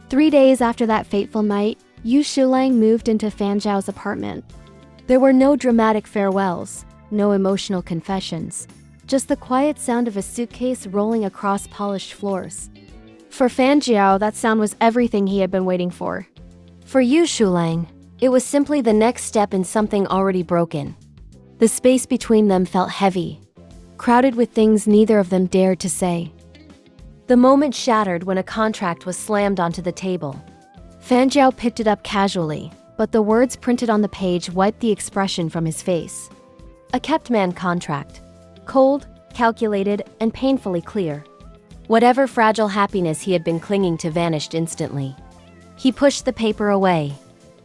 3 days after that fateful night, ShuLang moved into Fan Zhao's apartment. There were no dramatic farewells, no emotional confessions, just the quiet sound of a suitcase rolling across polished floors. For Fan Zhao, that sound was everything he had been waiting for. For ShuLang, it was simply the next step in something already broken. The space between them felt heavy, crowded with things neither of them dared to say. The moment shattered when a contract was slammed onto the table. Fan Zhao picked it up casually, but the words printed on the page wiped the expression from his face. A kept man contract. Cold, calculated, and painfully clear. Whatever fragile happiness he had been clinging to vanished instantly. He pushed the paper away,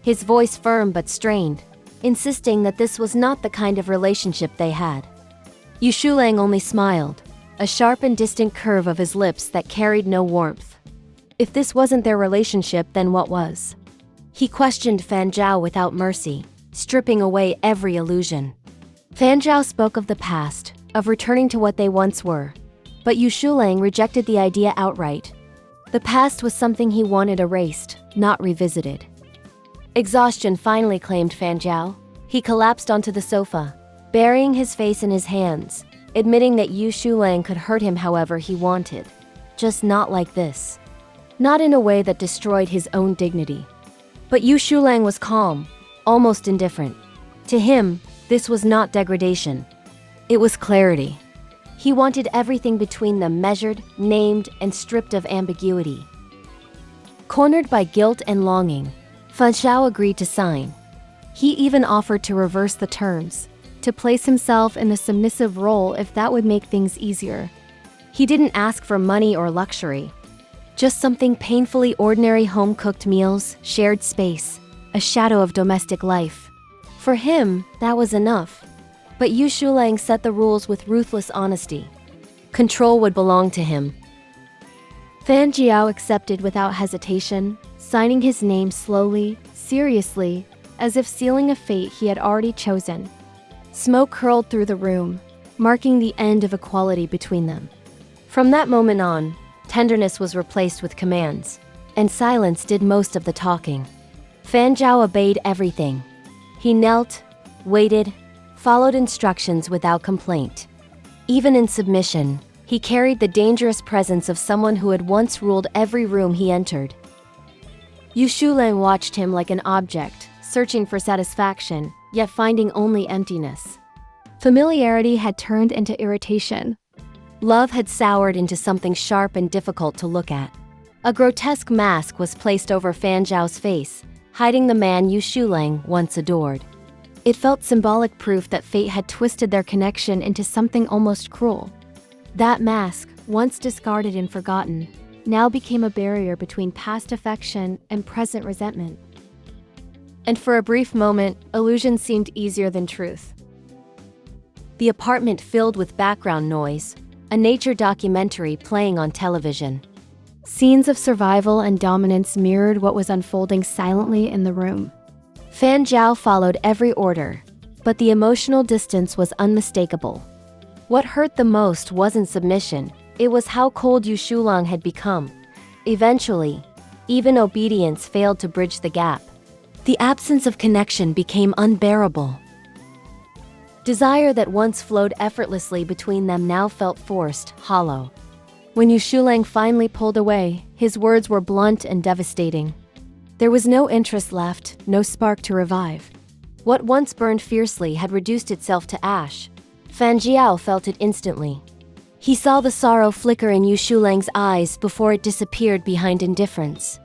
his voice firm but strained, insisting that this was not the kind of relationship they had. ShuLang only smiled, a sharp and distant curve of his lips that carried no warmth. If this wasn't their relationship, then what was? He questioned Fan Zhao without mercy, stripping away every illusion. Fan Zhao spoke of the past, of returning to what they once were. But ShuLang rejected the idea outright. The past was something he wanted erased, not revisited. Exhaustion finally claimed Fan Zhao. He collapsed onto the sofa, burying his face in his hands, admitting that ShuLang could hurt him however he wanted. Just not like this. Not in a way that destroyed his own dignity. But ShuLang was calm, almost indifferent. To him, this was not degradation. It was clarity. He wanted everything between them measured, named, and stripped of ambiguity. Cornered by guilt and longing, Fan Zhao agreed to sign. He even offered to reverse the terms, to place himself in a submissive role if that would make things easier. He didn't ask for money or luxury. Just something painfully ordinary: home-cooked meals, shared space, a shadow of domestic life. For him, that was enough. But ShuLang set the rules with ruthless honesty. Control would belong to him. Fan Zhao accepted without hesitation, signing his name slowly, seriously, as if sealing a fate he had already chosen. Smoke curled through the room, marking the end of equality between them. From that moment on, tenderness was replaced with commands, and silence did most of the talking. Fan Zhao obeyed everything. He knelt, waited, followed instructions without complaint. Even in submission, he carried the dangerous presence of someone who had once ruled every room he entered. ShuLang watched him like an object, searching for satisfaction, yet finding only emptiness. Familiarity had turned into irritation. Love had soured into something sharp and difficult to look at. A grotesque mask was placed over Fan Zhao's face, hiding the man ShuLang once adored. It felt symbolic proof that fate had twisted their connection into something almost cruel. That mask, once discarded and forgotten, now became a barrier between past affection and present resentment. And for a brief moment, illusion seemed easier than truth. The apartment filled with background noise, a nature documentary playing on television. Scenes of survival and dominance mirrored what was unfolding silently in the room. Fan Zhao followed every order, but the emotional distance was unmistakable. What hurt the most wasn't submission, it was how cold ShuLang had become. Eventually, even obedience failed to bridge the gap. The absence of connection became unbearable. Desire that once flowed effortlessly between them now felt forced, hollow. When ShuLang finally pulled away, his words were blunt and devastating. There was no interest left, no spark to revive. What once burned fiercely had reduced itself to ash. Fan Zhao felt it instantly. He saw the sorrow flicker in ShuLang's eyes before it disappeared behind indifference.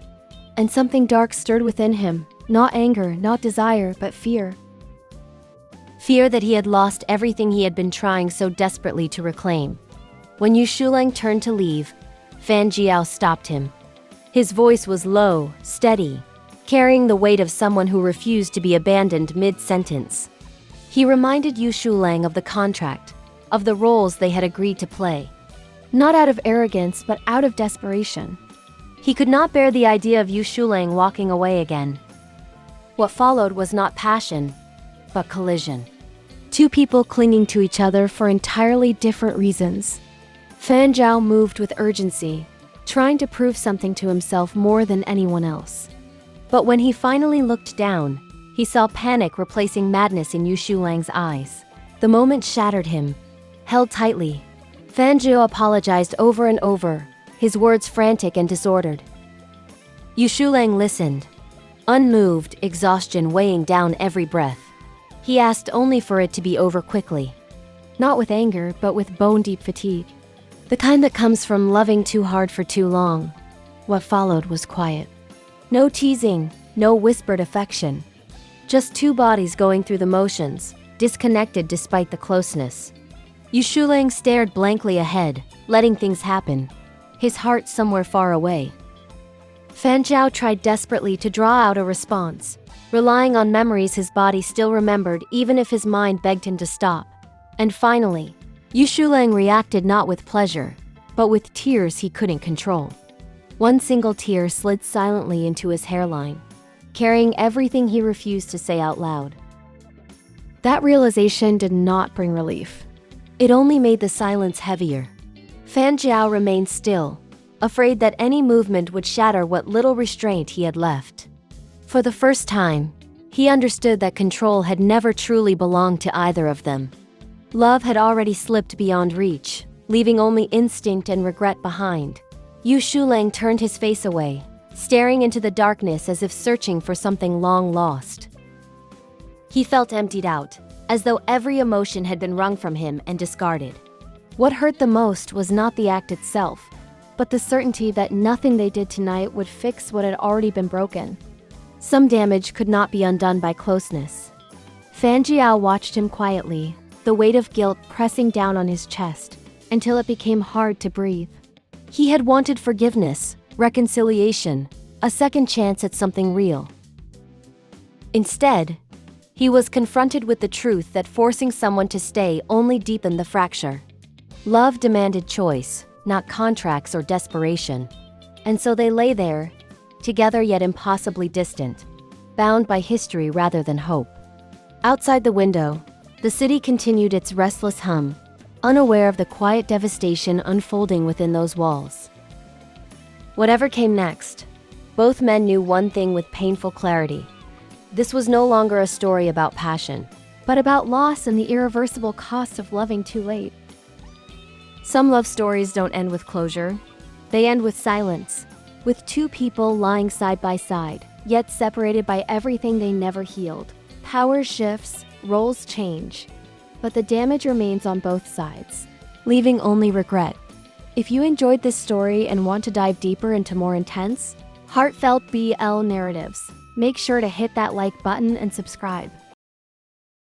And something dark stirred within him, not anger, not desire, but fear. Fear that he had lost everything he had been trying so desperately to reclaim. When ShuLang turned to leave, Fan Zhao stopped him. His voice was low, steady, carrying the weight of someone who refused to be abandoned mid-sentence. He reminded ShuLang of the contract, of the roles they had agreed to play. Not out of arrogance, but out of desperation. He could not bear the idea of ShuLang walking away again. What followed was not passion, but collision. Two people clinging to each other for entirely different reasons. Fan Zhao moved with urgency, trying to prove something to himself more than anyone else. But when he finally looked down, he saw panic replacing madness in ShuLang's eyes. The moment shattered him. Held tightly, Fanjiu apologized over and over, his words frantic and disordered. ShuLang listened, unmoved, exhaustion weighing down every breath. He asked only for it to be over quickly. Not with anger, but with bone-deep fatigue. The kind that comes from loving too hard for too long. What followed was quiet. No teasing, no whispered affection. Just two bodies going through the motions, disconnected despite the closeness. ShuLang stared blankly ahead, letting things happen, his heart somewhere far away. Fanjiu tried desperately to draw out a response, relying on memories his body still remembered even if his mind begged him to stop. And finally, ShuLang reacted not with pleasure, but with tears he couldn't control. One single tear slid silently into his hairline, carrying everything he refused to say out loud. That realization did not bring relief. It only made the silence heavier. Fanjiu remained still, afraid that any movement would shatter what little restraint he had left. For the first time, he understood that control had never truly belonged to either of them. Love had already slipped beyond reach, leaving only instinct and regret behind. ShuLang turned his face away, staring into the darkness as if searching for something long lost. He felt emptied out, as though every emotion had been wrung from him and discarded. What hurt the most was not the act itself, but the certainty that nothing they did tonight would fix what had already been broken. Some damage could not be undone by closeness. Fanjiu watched him quietly, the weight of guilt pressing down on his chest, until it became hard to breathe. He had wanted forgiveness, reconciliation, a second chance at something real. Instead, he was confronted with the truth that forcing someone to stay only deepened the fracture. Love demanded choice, not contracts or desperation. And so they lay there, together yet impossibly distant, bound by history rather than hope. Outside the window, the city continued its restless hum, unaware of the quiet devastation unfolding within those walls. Whatever came next, both men knew one thing with painful clarity. This was no longer a story about passion, but about loss and the irreversible cost of loving too late. Some love stories don't end with closure. They end with silence, with two people lying side by side, yet separated by everything they never healed. Power shifts, roles change, but the damage remains on both sides, leaving only regret. If you enjoyed this story and want to dive deeper into more intense, heartfelt BL narratives, make sure to hit that like button and subscribe.